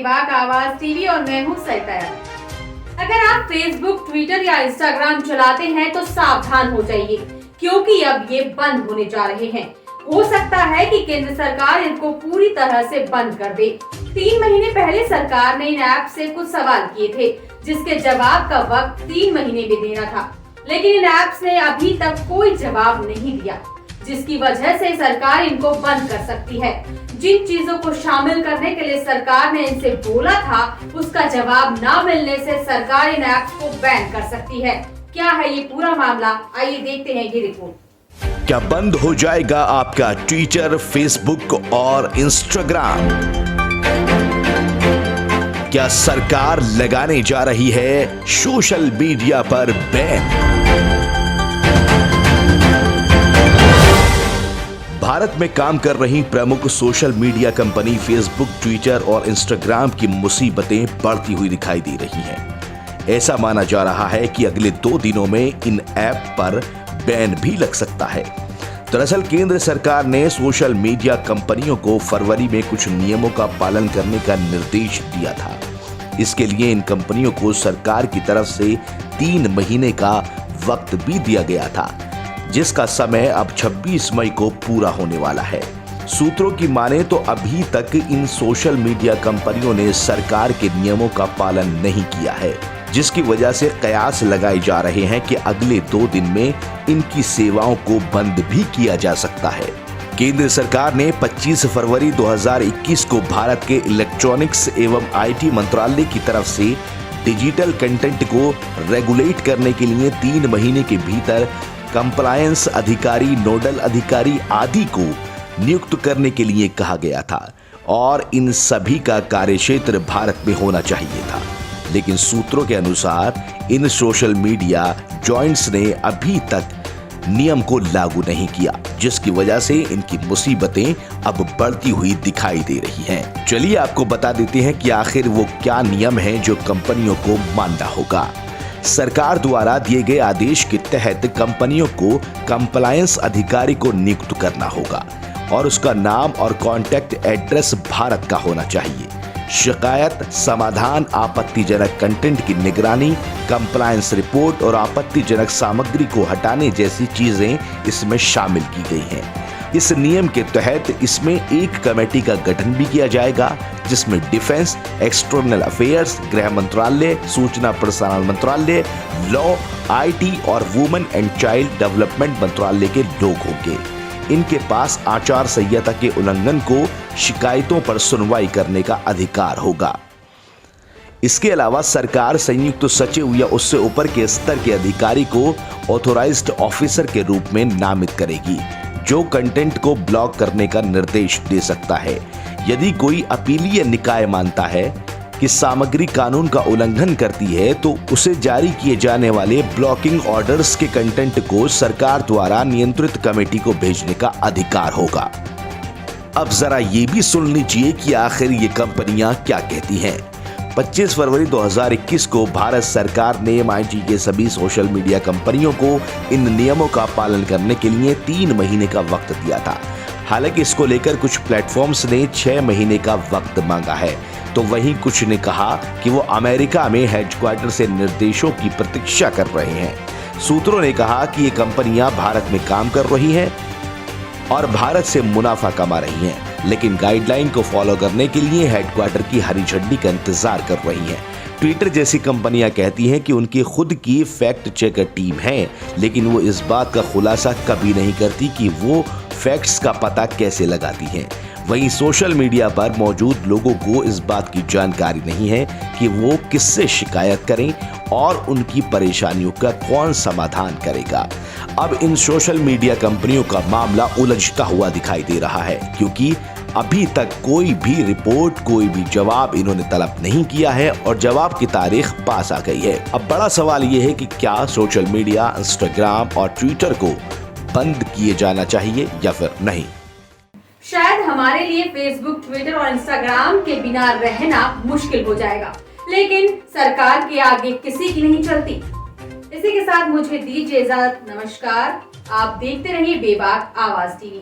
बेबाक आवाज टीवी और मैं हूँ सरिता। अगर आप फेसबुक, ट्विटर या इंस्टाग्राम चलाते हैं तो सावधान हो जाइए, क्योंकि अब ये बंद होने जा रहे हैं। हो सकता है कि केंद्र सरकार इनको पूरी तरह से बंद कर दे। 3 महीने पहले सरकार ने इन ऐप से कुछ सवाल किए थे, जिसके जवाब का वक्त 3 महीने में देना था, लेकिन इन ऐप्स ने अभी तक कोई जवाब नहीं दिया, जिसकी वजह से सरकार इनको बंद कर सकती है। जिन चीजों को शामिल करने के लिए सरकार ने इनसे बोला था, उसका जवाब न मिलने से सरकार इन ऐप्स को बैन कर सकती है। क्या है ये पूरा मामला, आइए देखते हैं ये रिपोर्ट। क्या बंद हो जाएगा आपका ट्विटर, फेसबुक और इंस्टाग्राम? क्या सरकार लगाने जा रही है सोशल मीडिया पर बैन? भारत में काम कर रही प्रमुख social media company Facebook, Twitter और इंस्टाग्राम की मुसीबतें बढ़ती हुई दिखाई दे रही हैं। ऐसा माना जा रहा है कि अगले 2 दिनों में इन ऐप पर बैन भी लग सकता है। दरअसल केंद्र सरकार ने सोशल मीडिया कंपनियों को फरवरी में कुछ नियमों का पालन करने का निर्देश दिया था। इसके लिए इन कंपनियों को सरकार की तरफ से 3 महीने का वक्त भी दिया गया था, जिसका समय अब 26 मई को पूरा होने वाला है। सूत्रों की माने तो अभी तक इन सोशल मीडिया कंपनियों ने सरकार के नियमों का पालन नहीं किया है, जिसकी वजह से कयास लगाए जा रहे हैं कि अगले 2 दिन में इनकी सेवाओं को बंद भी किया जा सकता है। केंद्र सरकार ने 25 फरवरी 2021 को भारत के इलेक्ट्रॉनिक्स एवं आईटी मंत्रालय की तरफ से डिजिटल कंटेंट को रेगुलेट करने के लिए 3 महीने के भीतर कंप्लायंस अधिकारी, नोडल अधिकारी आदि को नियुक्त करने के लिए कहा गया था और इन सभी का कार्यक्षेत्र भारत में होना चाहिए था। लेकिन सूत्रों के अनुसार इन सोशल मीडिया जॉइंट्स ने अभी तक नियम को लागू नहीं किया, जिसकी वजह से इनकी मुसीबतें अब बढ़ती हुई दिखाई दे रही हैं। चलिए आपको बता देते हैं कि आखिर वो क्या नियम हैं जो कंपनियों को मानना होगा। सरकार द्वारा दिए गए आदेश के तहत कंपनियों को कंप्लायंस अधिकारी को नियुक्त करना होगा और उसका नाम और कॉन्टैक्ट एड्रेस भारत का होना चाहिए। शिकायत, समाधान, आपत्तिजनक कंटेंट की निगरानी, कंप्लायंस रिपोर्ट और आपत्तिजनक सामग्री को हटाने जैसी चीजें इसमें शामिल की गई हैं। इस नियम के तहत इसमें एक कमेटी का गठन भी किया जाएगा, जिसमें डिफेंस, एक्सटर्नल अफेयर्स, गृह मंत्रालय, सूचना प्रसारण मंत्रालय, लॉ, आईटी और वुमेन एंड चाइल्ड डेवलपमेंट मंत्रालय के लोग होंगे। इनके पास आचार संहिता के उल्लंघन को शिकायतों पर सुनवाई करने का अधिकार होगा। इसके अलावा सरकार संयुक्त सचिव या उससे ऊपर के स्तर के अधिकारी को ऑथोराइज्ड ऑफिसर के रूप में नामित करेगी, जो कंटेंट को ब्लॉक करने का निर्देश दे सकता है। यदि कोई अपीलीय निकाय मानता है कि सामग्री कानून का उल्लंघन करती है, तो उसे जारी किए जाने वाले ब्लॉकिंग ऑर्डर्स के कंटेंट को सरकार द्वारा नियंत्रित कमेटी को भेजने का अधिकार होगा। अब जरा ये भी सुन लीजिए कि आखिर ये कंपनियां क्या कहती हैं। 25 फरवरी 2021 को भारत सरकार ने MIT के सभी सोशल मीडिया कंपनियों को इन नियमों का पालन करने के लिए 3 महीने का वक्त दिया था। हालांकि इसको लेकर कुछ प्लेटफॉर्म्स ने 6 महीने का वक्त मांगा है, तो वहीं कुछ ने कहा कि वो अमेरिका में हेडक्वार्टर से निर्देशों की प्रतीक्षा कर रहे हैं। सूत्रों ने कहा कि ये कंपनियां भारत में काम कर रही हैं और भारत से मुनाफा कमा रही हैं, लेकिन गाइडलाइन को फॉलो करने के लिए हेडक्वार्टर की हरी झंडी का इंतजार कर रही हैं। ट्विटर जैसी कंपनियां कहती हैं कि उनकी खुद की फैक्ट चेकर टीम है, लेकिन वो इस बात का खुलासा कभी नहीं करती कि वो फैक्ट्स का पता कैसे लगाती हैं। वहीं सोशल मीडिया पर मौजूद लोगों को इस बात की जानकारी नहीं है कि वो किससे शिकायत करें और उनकी परेशानियों का कौन समाधान करेगा। अब इन सोशल मीडिया कंपनियों का मामला उलझता हुआ दिखाई दे रहा है, क्योंकि अभी तक कोई भी रिपोर्ट, कोई भी जवाब इन्होंने तलब नहीं किया है और जवाब की तारीख पास आ गई है। अब बड़ा सवाल ये है कि क्या सोशल मीडिया, इंस्टाग्राम और ट्विटर को बंद किए जाना चाहिए या फिर नहीं। शायद हमारे लिए फेसबुक, ट्विटर और इंस्टाग्राम के बिना रहना मुश्किल हो जाएगा, लेकिन सरकार के आगे किसी की नहीं चलती। इसी के साथ मुझे दीजिए इजाजत। नमस्कार, आप देखते रहिए बेबाक आवाज टीवी।